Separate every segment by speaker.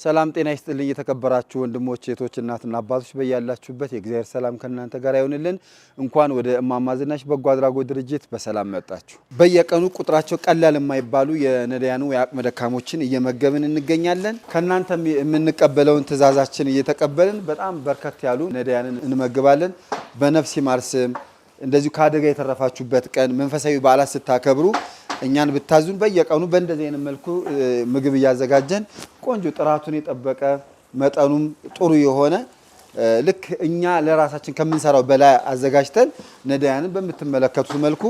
Speaker 1: ሰላም ጤና ይስጥልኝ የተከበራችሁ ወንድሞች እህቶች እናትና አባቶች በያላችሁበት የእግዚአብሔር ሰላም ከእናንተ ጋር ይሁንልን። እንኳን ወደ እማማ ዝናሽ በጎ አድራጎት ድርጅት በሰላም መጣችሁ። በየቀኑ ቁጥራቸው ቀላል የማይባሉ የነዳያኑ የአቅመ ደካሞችን እየመገብን እንገኛለን። ከእናንተ የምንቀበለውን ትእዛዛችን እየተቀበልን በጣም በርከት ያሉ ነዳያንን እንመግባለን። በነፍስ ይማር ስም እንደዚሁ ከአደጋ የተረፋችሁበት ቀን መንፈሳዊ በዓላት ስታከብሩ እኛን ብታዙን በየቀኑ በእንደዚህ አይነት መልኩ ምግብ ያዘጋጀን ቆንጆ ጥራቱን የጠበቀ መጠኑም ጥሩ የሆነ ልክ እኛ ለራሳችን ከምንሰራው በላይ አዘጋጅተን ነዳያንን በመተመለከቱት መልኩ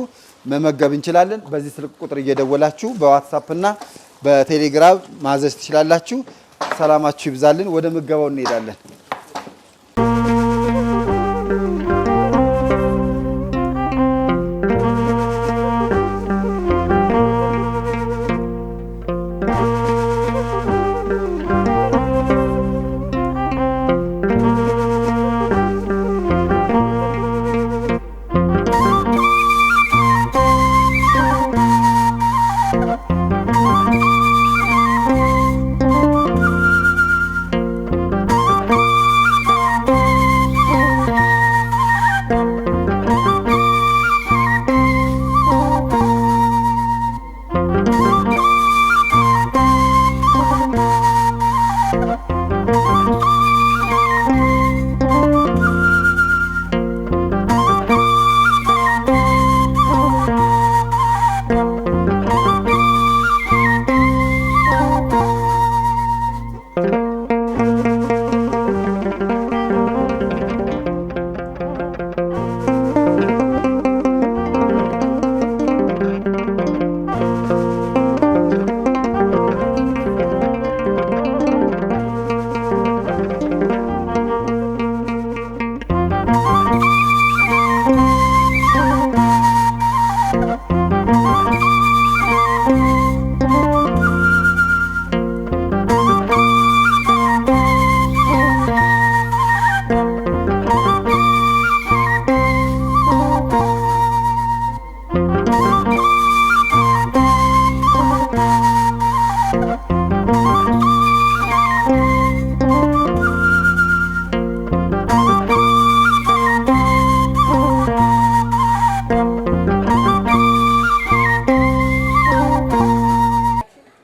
Speaker 1: መመገብ እንችላለን። በዚህ ስልክ ቁጥር እየደወላችሁ በዋትስአፕ እና በቴሌግራም ማዘዝ ትችላላችሁ። ሰላማችሁ ይብዛልን። ወደ ምገባው እንሄዳለን።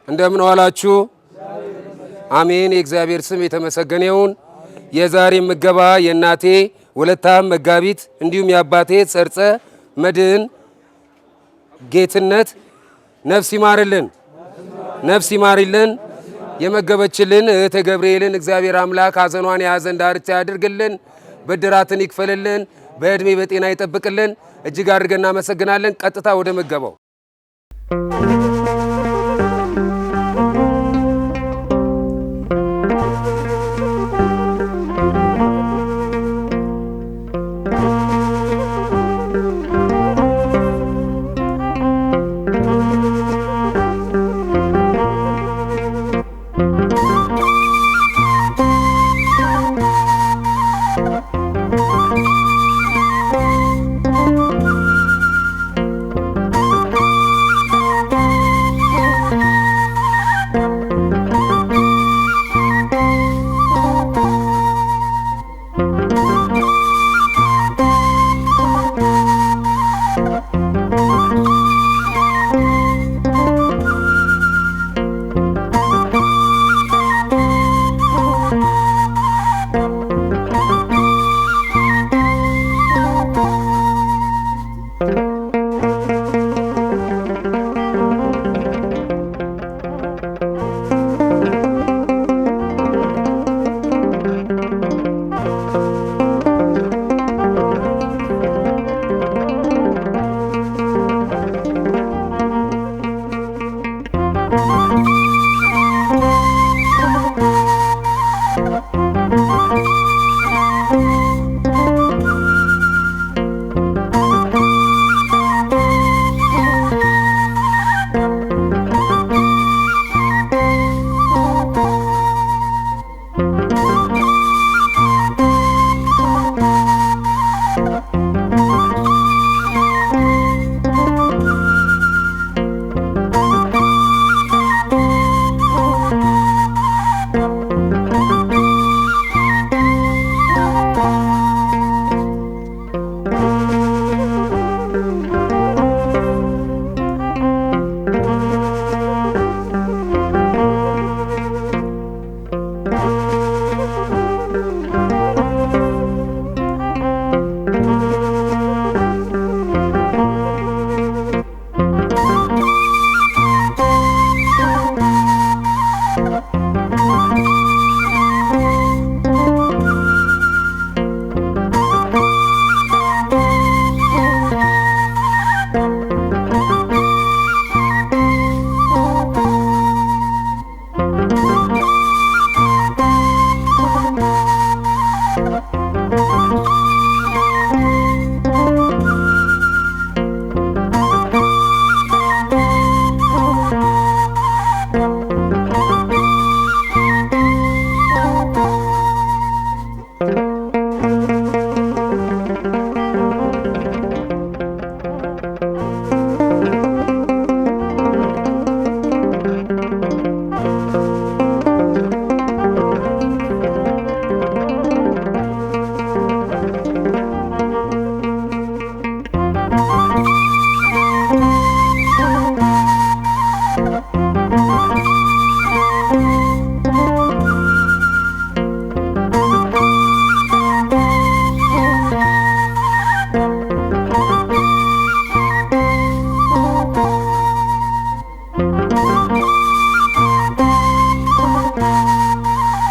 Speaker 2: እንደምን ዋላችሁ? አሜን። የእግዚአብሔር ስም የተመሰገነ ይሁን። የዛሬ ምገባ የእናቴ ወለታ መጋቢት እንዲሁም የአባቴ ሰርጸ መድህን ጌትነት ነፍስ ይማርልን፣ ነፍስ ይማርልን። የመገበችልን እህተ ገብርኤልን እግዚአብሔር አምላክ ሐዘኗን የሐዘን ዳርቻ ያድርግልን፣ ብድራትን ይክፈልልን፣ በእድሜ በጤና ይጠብቅልን። እጅግ አድርገን እናመሰግናለን። ቀጥታ ወደ ምገባው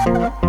Speaker 3: you.